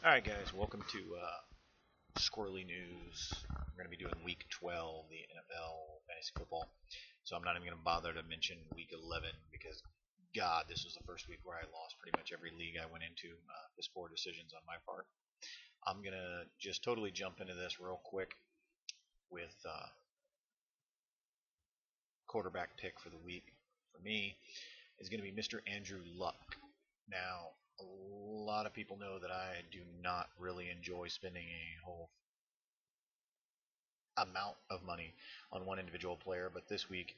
Alright, guys, welcome to Squirrely News. We're going to be doing Week 12, the NFL Fantasy Football. So I'm not even going to bother to mention Week 11 because, God, this was the first week where I lost pretty much every league I went into. Just poor decisions on my part. I'm going to just totally jump into this real quick with quarterback pick for the week. For me, is going to be Mr. Andrew Luck. Now, a lot of people know that I do not really enjoy spending a whole amount of money on one individual player, but this week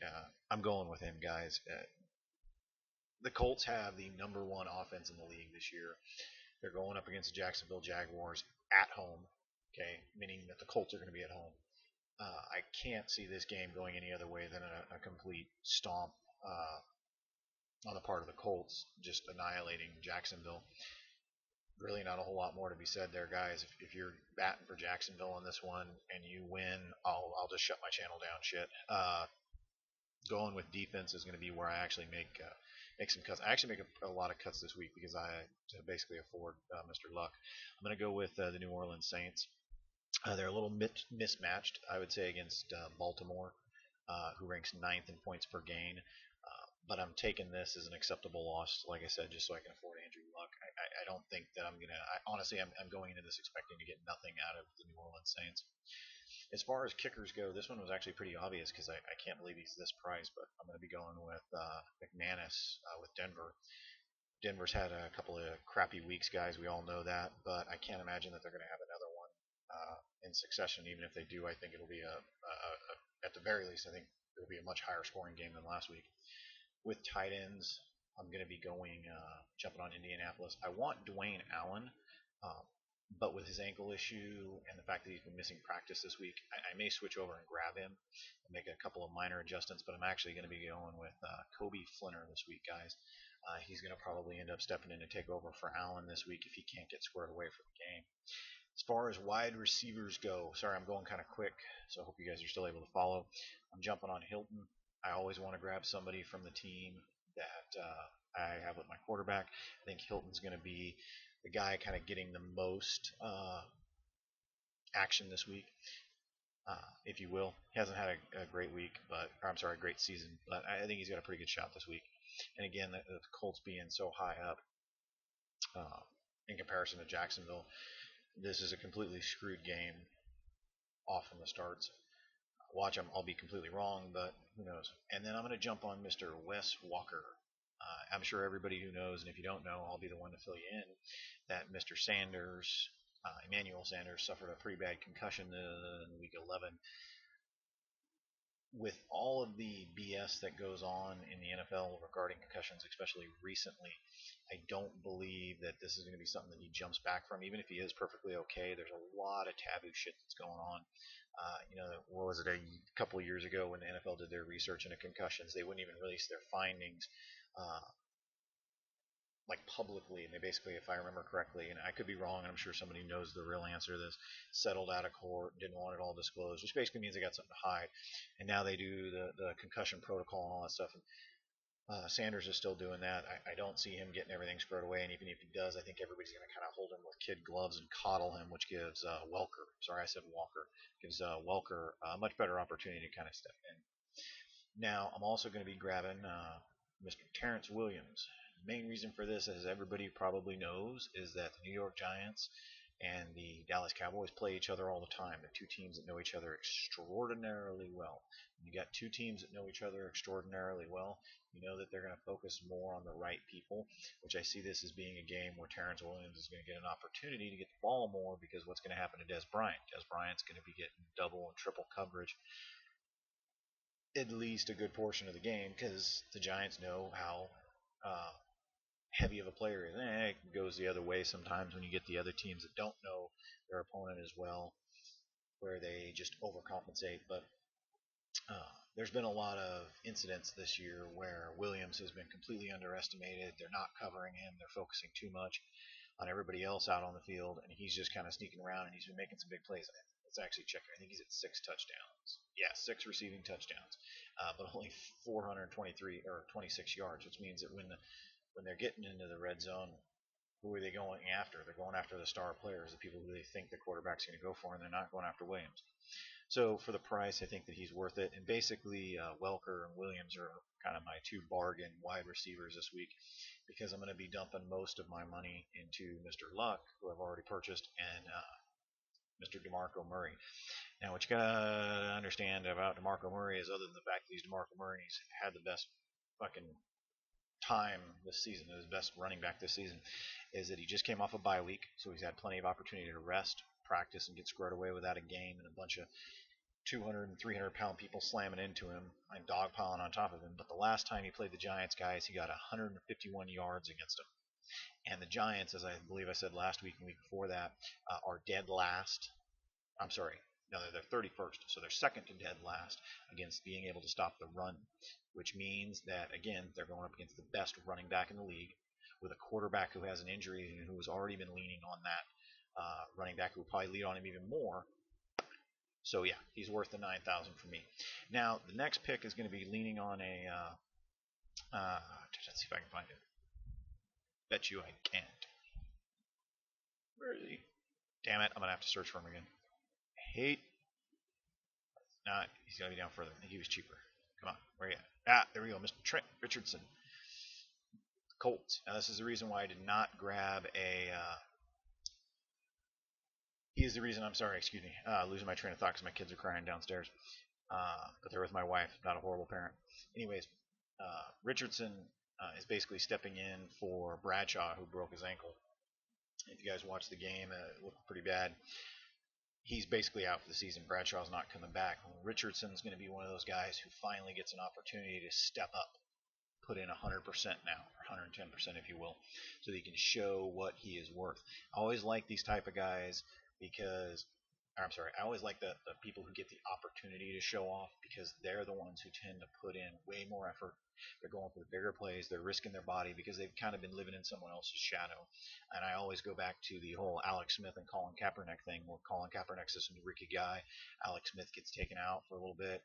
I'm going with him, guys. The Colts have the number one offense in the league this year. They're going up against the Jacksonville Jaguars at home, okay, meaning that the Colts are going to be at home. I can't see this game going any other way than a complete stomp on the part of the Colts, just annihilating Jacksonville. Really not a whole lot more to be said there, guys. If you're batting for Jacksonville on this one and you win, I'll just shut my channel down. Shit. Going with defense is going to be where I actually make some cuts. I actually make a lot of cuts this week because I to basically afford Mr. Luck. I'm going to go with the New Orleans Saints. They're a little mismatched, I would say, against Baltimore, who ranks ninth in points per gain. But I'm taking this as an acceptable loss, like I said, just so I can afford Andrew Luck. I don't think that I'm going to. Honestly, I'm going into this expecting to get nothing out of the New Orleans Saints. As far as kickers go, this one was actually pretty obvious because I can't believe he's this price, but I'm going to be going with McManus with Denver. Denver's had a couple of crappy weeks, guys. We all know that, but I can't imagine that they're going to have another one in succession. Even if they do, I think it'll be at the very least, I think it'll be a much higher scoring game than last week. With tight ends, I'm going to be going jumping on Indianapolis. I want Dwayne Allen, um, but with his ankle issue and the fact that he's been missing practice this week, I may switch over and grab him and make a couple of minor adjustments. But I'm actually going to be going with Kobe Flinner this week, guys. He's going to probably end up stepping in to take over for Allen this week if he can't get squared away for the game. As far as wide receivers go, sorry, I'm going kind of quick, so I hope you guys are still able to follow. I'm jumping on Hilton. I always want to grab somebody from the team that I have with my quarterback. I think Hilton's going to be the guy kind of getting the most action this week, if you will. He hasn't had a great week, or I'm sorry, a great season, but I think he's got a pretty good shot this week. And again, the Colts being so high up in comparison to Jacksonville, this is a completely screwed game off from the starts. Watch, I'll be completely wrong, but who knows. And then I'm going to jump on Mr. Wes Walker. I'm sure everybody who knows, and if you don't know, I'll be the one to fill you in, that Mr. Sanders, Emmanuel Sanders, suffered a pretty bad concussion in week 11. With all of the BS that goes on in the NFL regarding concussions, especially recently, I don't believe that this is going to be something that he jumps back from. Even if he is perfectly okay, there's a lot of taboo shit that's going on. What was it, a couple of years ago when the NFL did their research into concussions, they wouldn't even release their findings uh, like publicly, and they basically, if I remember correctly, and I could be wrong, and I'm sure somebody knows the real answer to this, settled out of court, didn't want it all disclosed, which basically means they got something to hide. And now they do the concussion protocol and all that stuff. And Sanders is still doing that. I don't see him getting everything squared away, and even if he does, I think everybody's going to kind of hold him with kid gloves and coddle him, which gives Welker, sorry I said Walker, gives Welker a much better opportunity to kind of step in. Now, I'm also going to be grabbing Mr. Terrence Williams. The main reason for this, as everybody probably knows, is that the New York Giants and the Dallas Cowboys play each other all the time. They're two teams that know each other extraordinarily well. When you got two teams that know each other extraordinarily well, you know that they're going to focus more on the right people, which I see this as being a game where Terrence Williams is going to get an opportunity to get the ball more because what's going to happen to Dez Bryant? Dez Bryant's going to be getting double and triple coverage at least a good portion of the game because the Giants know how heavy of a player is. It goes the other way sometimes when you get the other teams that don't know their opponent as well, where they just overcompensate. But there's been a lot of incidents this year where Williams has been completely underestimated. They're not covering him. They're focusing too much on everybody else out on the field, and he's just kind of sneaking around, and he's been making some big plays. Let's actually check. I think he's at 6 touchdowns. Yeah, 6 receiving touchdowns, but only 423 or 26 yards, which means that when they're getting into the red zone, who are they going after? They're going after the star players, the people who they think the quarterback's going to go for, and they're not going after Williams. So for the price, I think that he's worth it. And basically, Welker and Williams are kind of my two bargain wide receivers this week because I'm going to be dumping most of my money into Mr. Luck, who I've already purchased, and Mr. DeMarco Murray. Now, what you gotta understand about DeMarco Murray is, other than the fact that he's DeMarco Murray, he's had the best fucking time this season, his best running back this season, is that he just came off a bye week, so he's had plenty of opportunity to rest, practice, and get squared away without a game and a bunch of 200 and 300 pound people slamming into him and dogpiling on top of him. But the last time he played the Giants, guys, he got 151 yards against them. And the Giants, as I believe I said last week and week before that, are dead last. I'm sorry. No, they're 31st, so they're second to dead last against being able to stop the run, which means that, again, they're going up against the best running back in the league with a quarterback who has an injury and who has already been leaning on that running back who will probably lead on him even more. So, yeah, he's worth the 9,000 for me. Now, the next pick is going to be leaning on a let's see if I can find it. Bet you I can't. Where is he? Damn it, I'm going to have to search for him again. Hate. Nah, he's got to be down further. I think he was cheaper. Come on, where are you at? There we go, Mr. Trent Richardson. Colts. Now, this is the reason why I did not grab a. He is the reason. I'm sorry, excuse me. Losing my train of thought because my kids are crying downstairs. But they're with my wife. Not a horrible parent. Anyways, Richardson is basically stepping in for Bradshaw, who broke his ankle. If you guys watched the game, it looked pretty bad. He's basically out for the season. Bradshaw's not coming back. Richardson's going to be one of those guys who finally gets an opportunity to step up, put in 100% now, or 110% if you will, so that he can show what he is worth. I always like these type of guys because, I'm sorry, I always like the people who get the opportunity to show off because they're the ones who tend to put in way more effort. They're going for the bigger plays. They're risking their body because they've kind of been living in someone else's shadow. And I always go back to the whole Alex Smith and Colin Kaepernick thing, where Colin Kaepernick's this Ricky guy. Alex Smith gets taken out for a little bit.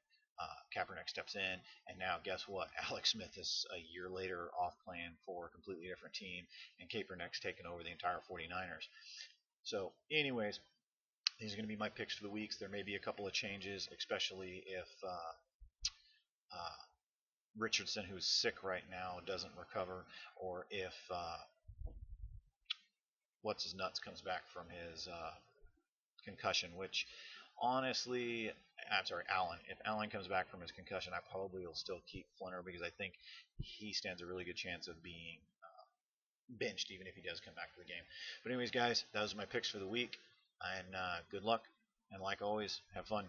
Kaepernick steps in, and now guess what? Alex Smith is a year later off playing for a completely different team, and Kaepernick's taken over the entire 49ers. So, anyways, these are going to be my picks for the weeks. There may be a couple of changes, especially if Richardson, who's sick right now, doesn't recover, or if what's his nuts comes back from his concussion, which honestly, I'm sorry, Allen. If Allen comes back from his concussion, I probably will still keep Flinner because I think he stands a really good chance of being benched even if he does come back to the game. But anyways, guys, those are my picks for the week, and good luck, and like always, have fun.